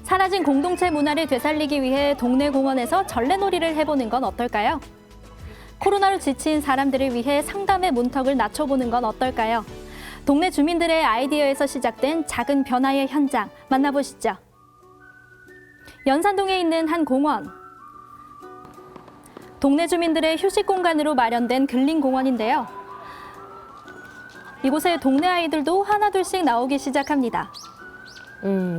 사라진 공동체 문화를 되살리기 위해 동네 공원에서 전래놀이를 해보는 건 어떨까요? 코로나로 지친 사람들을 위해 상담의 문턱을 낮춰보는 건 어떨까요? 동네 주민들의 아이디어에서 시작된 작은 변화의 현장 만나보시죠. 연산동에 있는 한 공원. 동네 주민들의 휴식 공간으로 마련된 근린공원인데요. 이곳에 동네 아이들도 하나둘씩 나오기 시작합니다.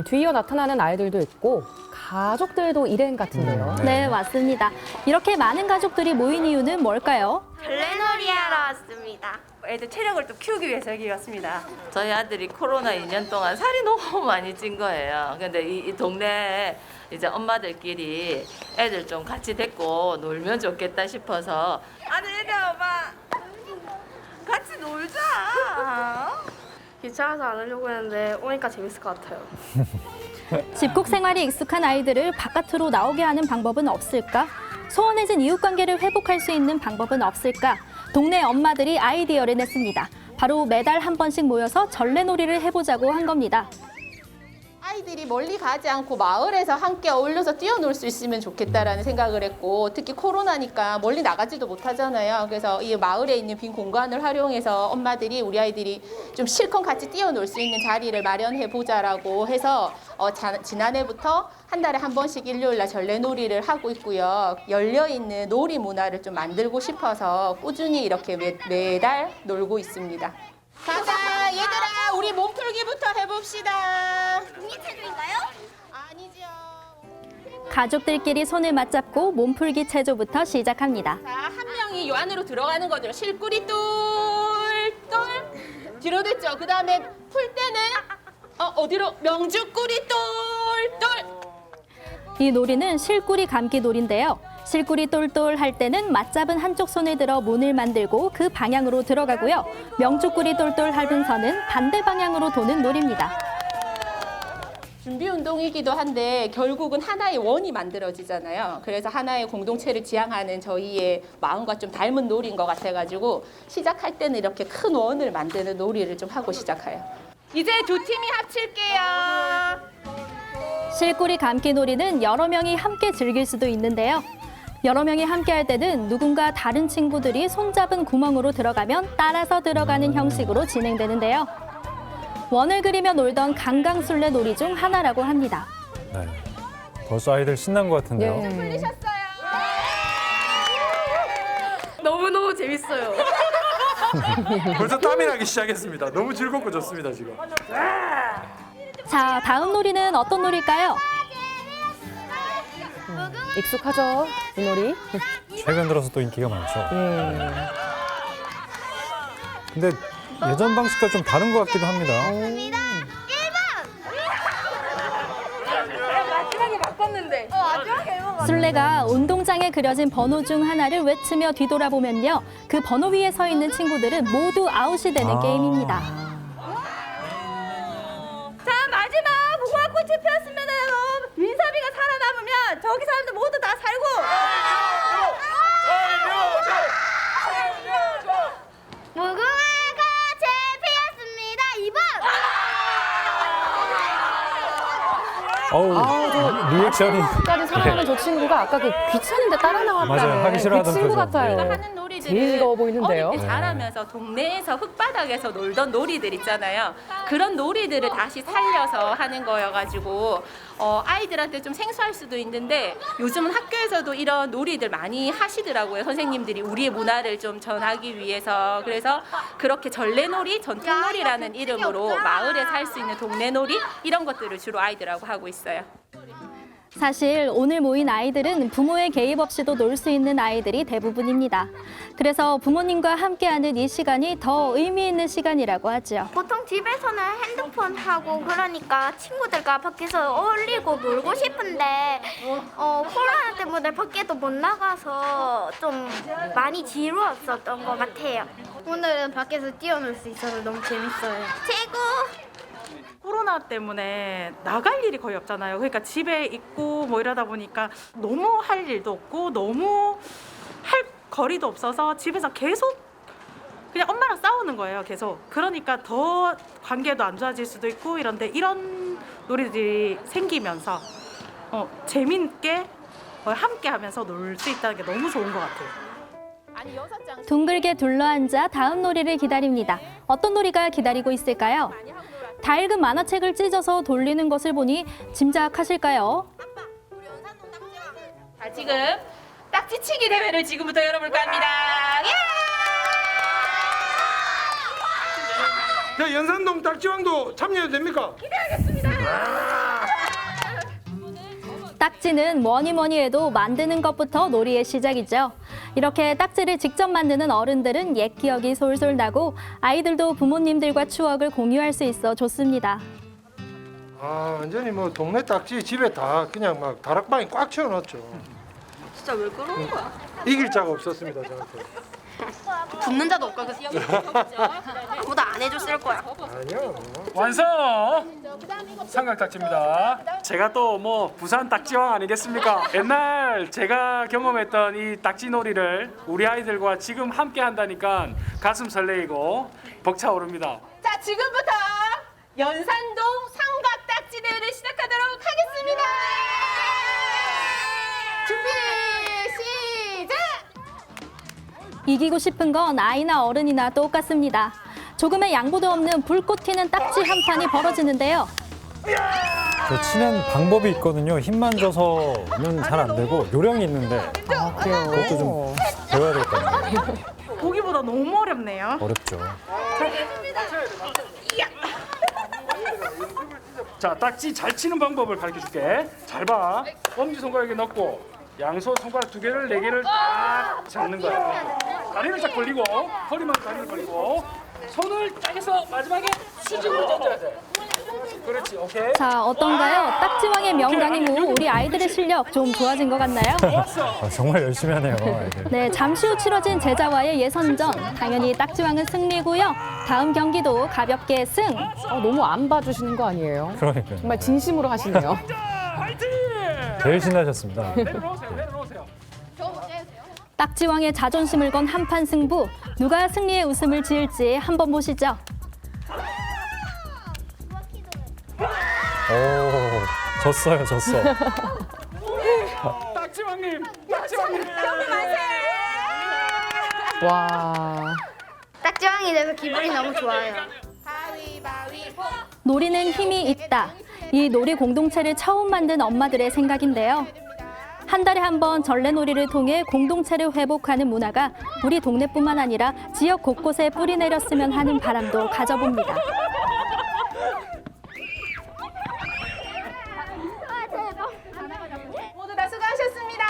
뒤이어 나타나는 아이들도 있고 가족들도 일행 같은데요. 네, 맞습니다. 이렇게 많은 가족들이 모인 이유는 뭘까요? 전래놀이 하러 왔습니다. 애들 체력을 또 키우기 위해서 여기 왔습니다. 저희 아들이 코로나 2년 동안 살이 너무 많이 찐 거예요. 근데 이 동네에 이제 엄마들끼리 애들 좀 같이 데리고 놀면 좋겠다 싶어서 아들 이리 와봐. 같이 놀자. 귀찮아서 안 하려고 했는데 오니까 재밌을 것 같아요. 집콕 생활이 익숙한 아이들을 바깥으로 나오게 하는 방법은 없을까? 소원해진 이웃관계를 회복할 수 있는 방법은 없을까? 동네 엄마들이 아이디어를 냈습니다. 바로 매달 한 번씩 모여서 전래놀이를 해보자고 한 겁니다. 아이들이 멀리 가지 않고 마을에서 함께 어울려서 뛰어놀 수 있으면 좋겠다라는 생각을 했고, 특히 코로나니까 멀리 나가지도 못하잖아요. 그래서 이 마을에 있는 빈 공간을 활용해서 엄마들이 우리 아이들이 좀 실컷 같이 뛰어놀 수 있는 자리를 마련해 보자라고 해서 지난해부터 한 달에 한 번씩 일요일 날 전래놀이를 하고 있고요. 열려있는 놀이 문화를 좀 만들고 싶어서 꾸준히 이렇게 매달 놀고 있습니다. 가자, 얘들아, 우리 몸풀기부터 해봅시다. 공기체조인가요? 아니죠. 가족들끼리 손을 맞잡고 몸풀기 체조부터 시작합니다. 자, 한 명이 요 안으로 들어가는 거죠. 실꾸리 똘똘. 뒤로 됐죠. 그 다음에 풀 때는 어디로? 명주꾸리 똘똘. 이 놀이는 실꾸리 감기 놀인데요. 실꾸리 똘똘 할 때는 맞잡은 한쪽 손을 들어 문을 만들고 그 방향으로 들어가고요. 명주꾸리 똘똘 하면서는 반대 방향으로 도는 놀이입니다. 준비 운동이기도 한데 결국은 하나의 원이 만들어지잖아요. 그래서 하나의 공동체를 지향하는 저희의 마음과 좀 닮은 놀이인 것 같아가지고 시작할 때는 이렇게 큰 원을 만드는 놀이를 좀 하고 시작해요. 이제 두 팀이 합칠게요. 실꾸리 감기 놀이는 여러 명이 함께 즐길 수도 있는데요. 여러 명이 함께 할 때는 누군가 다른 친구들이 손잡은 구멍으로 들어가면 따라서 들어가는 형식으로 진행되는데요. 원을 그리며 놀던 강강술래 놀이 중 하나라고 합니다. 네. 벌써 아이들 신난 것 같은데요. 풀리셨어요? 너무너무 재밌어요. 벌써 땀이 나기 시작했습니다. 너무 즐겁고 좋습니다, 지금. 자, 다음 놀이는 어떤 놀일까요? 익숙하죠, 이 놀이? 최근 들어서 또 인기가 많죠. 근데 예전 방식과 좀 다른 것 같기도 합니다. 술래가 운동장에 그려진 번호 중 하나를 외치며 뒤돌아보면요. 그 번호 위에 서 있는 친구들은 모두 아웃이 되는 게임입니다. 자, 마지막 무궁화 꽃이 피었습니다. 민섭이가 살아남으면 저기 사람들 모두 다 살고. 무궁화가 피었습니다. 2번. 어우, 리액션이. 끝까지 살아가는 저 친구가 아까 그 귀찮은데 따라 맞아요. 나왔다는 하기 싫어하던 그 친구 표정. 같아요. 네. 하는 놀이들은 즐거워 보이는데요. 어릴 때 자라면서 동네에서 흙바닥에서 놀던 놀이들 있잖아요. 그런 놀이들을 다시 살려서 하는 거여가지고 아이들한테 좀 생소할 수도 있는데 요즘은 학교에서도 이런 놀이들 많이 하시더라고요. 선생님들이 우리의 문화를 좀 전하기 위해서. 그래서 그렇게 전래놀이, 전통놀이라는 이름으로 마을에 살 수 있는 동네놀이 이런 것들을 주로 아이들하고 하고 있어요. 사실 오늘 모인 아이들은 부모의 개입 없이도 놀 수 있는 아이들이 대부분입니다. 그래서 부모님과 함께하는 이 시간이 더 의미 있는 시간이라고 하죠. 보통 집에서는 핸드폰 하고 그러니까 친구들과 밖에서 어울리고 놀고 싶은데 코로나 때문에 밖에도 못 나가서 좀 많이 지루했었던 것 같아요. 오늘은 밖에서 뛰어놀 수 있어서 너무 재밌어요. 최고! 코로나 때문에 나갈 일이 거의 없잖아요. 그러니까 집에 있고 뭐 이러다 보니까 너무 할 일도 없고 너무 할 거리도 없어서 집에서 계속 그냥 엄마랑 싸우는 거예요. 계속. 그러니까 더 관계도 안 좋아질 수도 있고 이런데 이런 놀이들이 생기면서 재밌게 함께하면서 놀 수 있다는 게 너무 좋은 것 같아요. 아니 6장 둥글게 둘러앉아 다음 놀이를 기다립니다. 어떤 놀이가 기다리고 있을까요? 다 읽은 만화책을 찢어서 돌리는 것을 보니 짐작하실까요? 자, 지금 딱지치기 대회를 지금부터 열어볼까 합니다. 야, 연산동 딱지왕도 참여해도 됩니까? 딱지는 뭐니 해도 만드는 것부터 놀이의 시작이죠. 이렇게 딱지를 직접 만드는 어른들은 옛 기억이 솔솔 나고 아이들도 부모님들과 추억을 공유할 수 있어 좋습니다. 아, 완전히 뭐 동네 딱지 집에 다 그냥 막 다락방에 꽉 채워놨죠. 진짜 왜 그러는 거야? 이길 자가 없었습니다, 저한테. 붙는 자도 없고 아무도 안 해줬을 거야. 아니요. 완성! 삼각딱지입니다. 제가 또 뭐 부산 딱지왕 아니겠습니까? 옛날 제가 경험했던 이 딱지놀이를 우리 아이들과 지금 함께 한다니까 가슴 설레이고 벅차오릅니다. 자, 지금부터 연산동 삼각 딱지 대회를 시작하도록 하겠습니다. 준비 시작. 이기고 싶은 건 아이나 어른이나 똑같습니다. 조금의 양보도 없는 불꽃 튀는 딱지 한 판이 벌어지는데요. 저 치는 방법이 있거든요. 힘만 줘서는 잘 안 되고 요령이 있는데 그래요. 그것도 좀 배워야 될 것 같아요. 보기보다 너무 어렵네요. 어렵죠. 자, 딱지 잘 치는 방법을 가르쳐줄게. 잘 봐. 엄지손가락에 넣고 양손 손가락 2개를 4개를 딱 잡는 거야. 다리를 딱 벌리고 허리만 다리를 벌리고 손을 딱 해서 마지막에 수직으로 던져야 돼. 그렇지, 오케이. 자, 어떤가요? 딱지왕의 명당임 후 우리 아이들의 실력 좀 좋아진 것 같나요? 정말 열심히 하네요, 아이들. 네, 잠시 후 치러진 제자와의 예선전. 당연히 딱지왕은 승리고요. 다음 경기도 가볍게 승. 너무 안 봐주시는 거 아니에요? 그러니까요. 정말 진심으로 하시네요. 화이팅! 제일 신나셨습니다. 내려오세요, 내려오세요. 딱지왕의 자존심을 건 한판 승부. 누가 승리의 웃음을 지을지 한번 보시죠. 오, 졌어요. 딱지왕님, 딱지왕님. 와. 딱지왕이 돼서 기분이 너무 좋아요. 놀이는 힘이 있다. 이 놀이 공동체를 처음 만든 엄마들의 생각인데요. 한 달에 한 번 전래놀이를 통해 공동체를 회복하는 문화가 우리 동네뿐만 아니라 지역 곳곳에 뿌리 내렸으면 하는 바람도 가져봅니다. 모두 다 수고하셨습니다.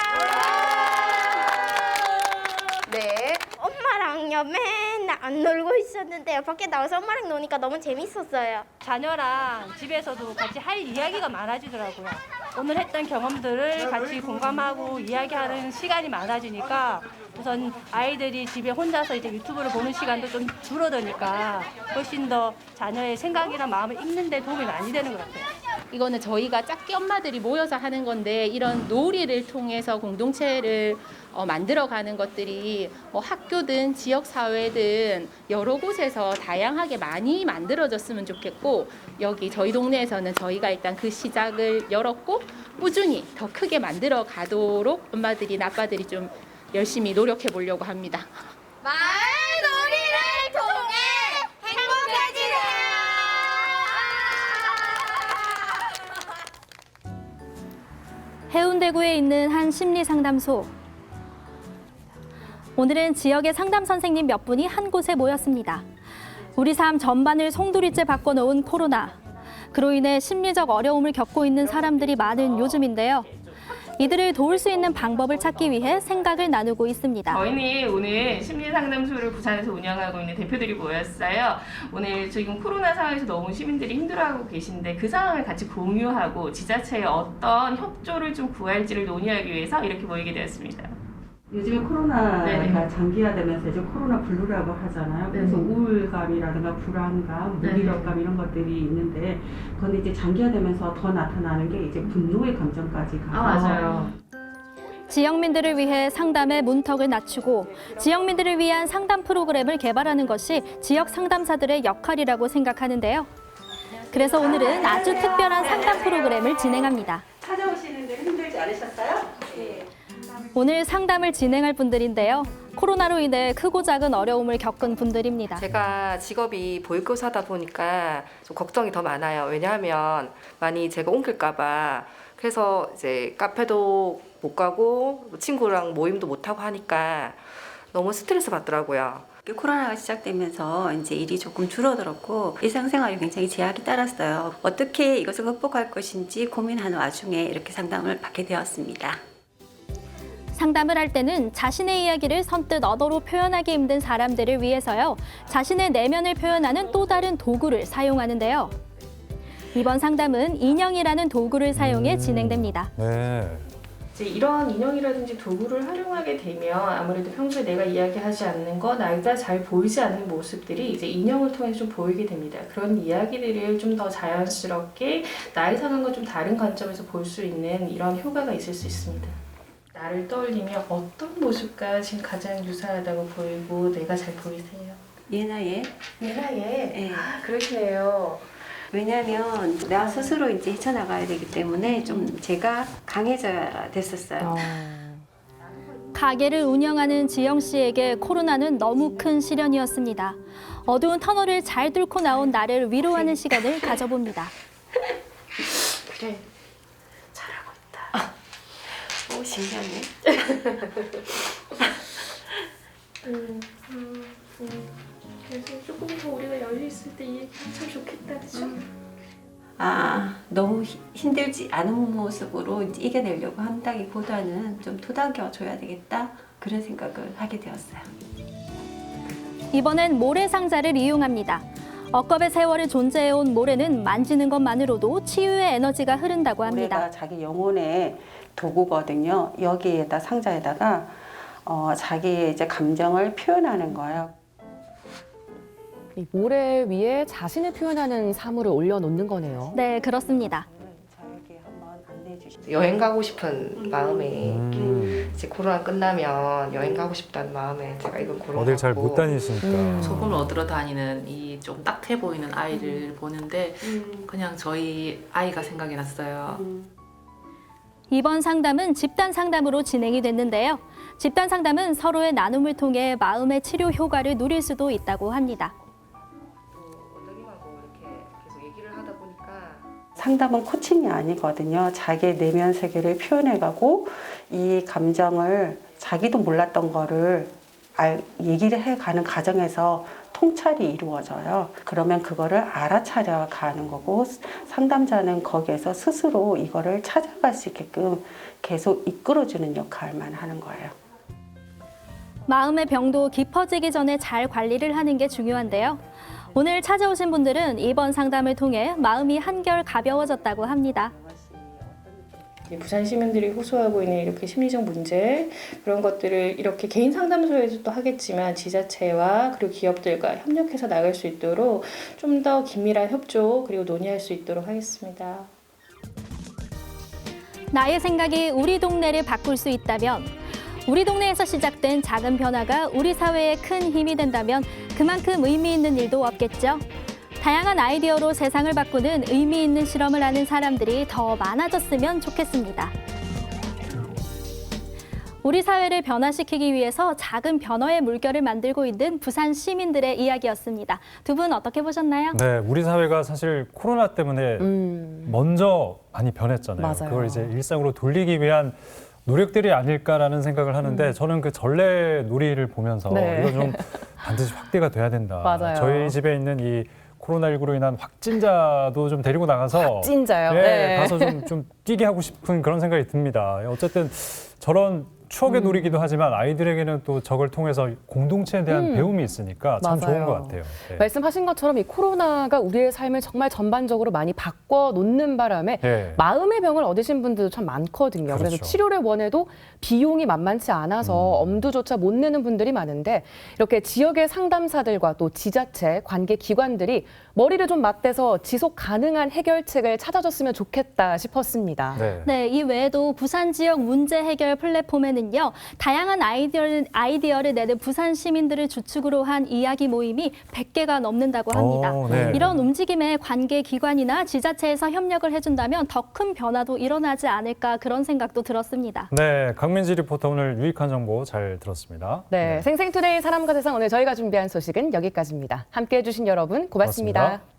네. 엄마랑요 맨날 안 놀고 있었는데요. 밖에 나와서 엄마랑 노니까 너무 재밌었어요. 자녀랑 집에서도 같이 할 이야기가 많아지더라고요. 오늘 했던 경험들을 같이 공감하고 이야기하는 시간이 많아지니까 우선 아이들이 집에 혼자서 이제 유튜브를 보는 시간도 좀 줄어드니까 훨씬 더 자녀의 생각이나 마음을 읽는 데 도움이 많이 되는 것 같아요. 이거는 저희가 짝기 엄마들이 모여서 하는 건데 이런 놀이를 통해서 공동체를 만들어가는 것들이 뭐 학교든 지역사회든 여러 곳에서 다양하게 많이 만들어졌으면 좋겠고 여기 저희 동네에서는 저희가 일단 그 시작을 열었고 꾸준히 더 크게 만들어 가도록 엄마들이나 아빠들이 좀 열심히 노력해 보려고 합니다. 마을 놀이를 통해 행복해지세요. 해운대구에 있는 한 심리상담소. 오늘은 지역의 상담 선생님 몇 분이 한 곳에 모였습니다. 우리 삶 전반을 송두리째 바꿔놓은 코로나. 그로 인해 심리적 어려움을 겪고 있는 사람들이 많은 요즘인데요. 이들을 도울 수 있는 방법을 찾기 위해 생각을 나누고 있습니다. 저희는 오늘 심리상담소를 부산에서 운영하고 있는 대표들이 모였어요. 오늘 지금 코로나 상황에서 너무 시민들이 힘들어하고 계신데 그 상황을 같이 공유하고 지자체에 어떤 협조를 좀 구할지를 논의하기 위해서 이렇게 모이게 되었습니다. 요즘에 코로나가 네네. 장기화되면서 이제 코로나 블루라고 하잖아요. 그래서 우울감이라든가 불안감, 무기력감 이런 것들이 있는데 그건 이제 장기화되면서 더 나타나는 게 이제 분노의 감정까지 가서 맞아요. 지역민들을 위해 상담의 문턱을 낮추고 지역민들을 위한 상담 프로그램을 개발하는 것이 지역 상담사들의 역할이라고 생각하는데요. 그래서 오늘은 아주 특별한 상담 프로그램을 진행합니다. 찾아오시는데 않으셨어요? 네. 오늘 상담을 진행할 분들인데요. 코로나로 인해 크고 작은 어려움을 겪은 분들입니다. 제가 직업이 보육교사다 보니까 좀 걱정이 더 많아요. 왜냐하면 많이 제가 옮길까봐. 그래서 이제 카페도 못 가고 친구랑 모임도 못 하고 하니까 너무 스트레스 받더라고요. 코로나가 시작되면서 이제 일이 조금 줄어들었고 일상생활이 굉장히 제약이 따랐어요. 어떻게 이것을 극복할 것인지 고민하는 와중에 이렇게 상담을 받게 되었습니다. 상담을 할 때는 자신의 이야기를 선뜻 언어로 표현하기 힘든 사람들을 위해서요. 자신의 내면을 표현하는 또 다른 도구를 사용하는데요. 이번 상담은 인형이라는 도구를 사용해 진행됩니다. 네. 이제 이러한 인형이라든지 도구를 활용하게 되면 아무래도 평소에 내가 이야기하지 않는 것, 나이가 잘 보이지 않는 모습들이 이제 인형을 통해서 좀 보이게 됩니다. 그런 이야기들을 좀 더 자연스럽게 나의 상황과 좀 다른 관점에서 볼 수 있는 이런 효과가 있을 수 있습니다. 나를 떠올리면 어떤 모습과 지금 가장 유사하다고 보이고 내가 잘 보이세요? 예 나이에. 내 나이에? 네. 아, 그러시네요. 왜냐하면 내가 스스로 이제 헤쳐나가야 되기 때문에 좀 제가 강해져야 됐었어요. 가게를 운영하는 지영 씨에게 코로나는 너무 큰 시련이었습니다. 어두운 터널을 잘 뚫고 나온 나를 위로하는 시간을 가져봅니다. 그래. 잘하고 있다. 오 신기하네. 그래서 조금 더 우리가 여유 있을 때 얘기하면 참 좋겠다, 그죠? 아 너무 힘들지 않은 모습으로 이제 이겨내려고 한다기보다는 좀 토닥여 줘야 되겠다 그런 생각을 하게 되었어요. 이번엔 모래상자를 이용합니다. 억겁의 세월을 존재해온 모래는 만지는 것만으로도 치유의 에너지가 흐른다고 합니다. 모래가 자기 영혼의 도구거든요. 여기에다 상자에다가 자기의 이제 감정을 표현하는 거예요. 이 모래 위에 자신을 표현하는 사물을 올려놓는 거네요. 네, 그렇습니다. 여행 가고 싶은 마음에 이제 코로나 끝나면 여행 가고 싶다는 마음에 제가 이걸 고른 어딜 잘 거고. 못 다니시니까. 소금을 얻으러 다니는 이 좀 딱해 보이는 아이를 보는데 그냥 저희 아이가 생각이 났어요. 이번 상담은 집단 상담으로 진행이 됐는데요. 집단 상담은 서로의 나눔을 통해 마음의 치료 효과를 누릴 수도 있다고 합니다. 상담은 코칭이 아니거든요. 자기의 내면 세계를 표현해가고 이 감정을 자기도 몰랐던 거를 얘기를 해가는 과정에서 통찰이 이루어져요. 그러면 그거를 알아차려 가는 거고 상담자는 거기에서 스스로 이거를 찾아갈 수 있게끔 계속 이끌어주는 역할만 하는 거예요. 마음의 병도 깊어지기 전에 잘 관리를 하는 게 중요한데요. 오늘 찾아오신 분들은 이번 상담을 통해 마음이 한결 가벼워졌다고 합니다. 부산 시민들이 호소하고 있는 이렇게 심리적 문제 그런 것들을 이렇게 개인 상담소에서도 하겠지만 지자체와 그리고 기업들과 협력해서 나갈 수 있도록 좀 더 긴밀한 협조 그리고 논의할 수 있도록 하겠습니다. 나의 생각이 우리 동네를 바꿀 수 있다면, 우리 동네에서 시작된 작은 변화가 우리 사회에 큰 힘이 된다면 그만큼 의미 있는 일도 없겠죠. 다양한 아이디어로 세상을 바꾸는 의미 있는 실험을 하는 사람들이 더 많아졌으면 좋겠습니다. 우리 사회를 변화시키기 위해서 작은 변화의 물결을 만들고 있는 부산 시민들의 이야기였습니다. 두 분 어떻게 보셨나요? 네, 우리 사회가 사실 코로나 때문에 먼저 많이 변했잖아요. 맞아요. 그걸 이제 일상으로 돌리기 위한 노력들이 아닐까라는 생각을 하는데 저는 그 전래 놀이를 보면서 네. 이거 좀 반드시 확대가 돼야 된다. 맞아요. 저희 집에 있는 이 코로나19로 인한 확진자도 좀 데리고 나가서 확진자요? 네, 네. 가서 좀 뛰게 하고 싶은 그런 생각이 듭니다. 어쨌든 저런 추억의 놀이기도 하지만 아이들에게는 또 저걸 통해서 공동체에 대한 배움이 있으니까 참 좋은 맞아요. 것 같아요. 네. 말씀하신 것처럼 이 코로나가 우리의 삶을 정말 전반적으로 많이 바꿔놓는 바람에 네. 마음의 병을 얻으신 분들도 참 많거든요. 그래서 그렇죠. 치료를 원해도 비용이 만만치 않아서 엄두조차 못 내는 분들이 많은데 이렇게 지역의 상담사들과 또 지자체, 관계기관들이 머리를 좀 맞대서 지속 가능한 해결책을 찾아줬으면 좋겠다 싶었습니다. 네. 네, 이 외에도 부산 지역 문제 해결 플랫폼에는 이번에는요. 다양한 아이디어를 내는 부산 시민들을 주축으로 한 이야기 모임이 100개가 넘는다고 합니다. 네. 이런 움직임에 관계 기관이나 지자체에서 협력을 해준다면 더 큰 변화도 일어나지 않을까 그런 생각도 들었습니다. 네, 강민지 리포터 오늘 유익한 정보 잘 들었습니다. 네, 생생투데이 사람과 세상 오늘 저희가 준비한 소식은 여기까지입니다. 함께해 주신 여러분 고맙습니다. 고맙습니다.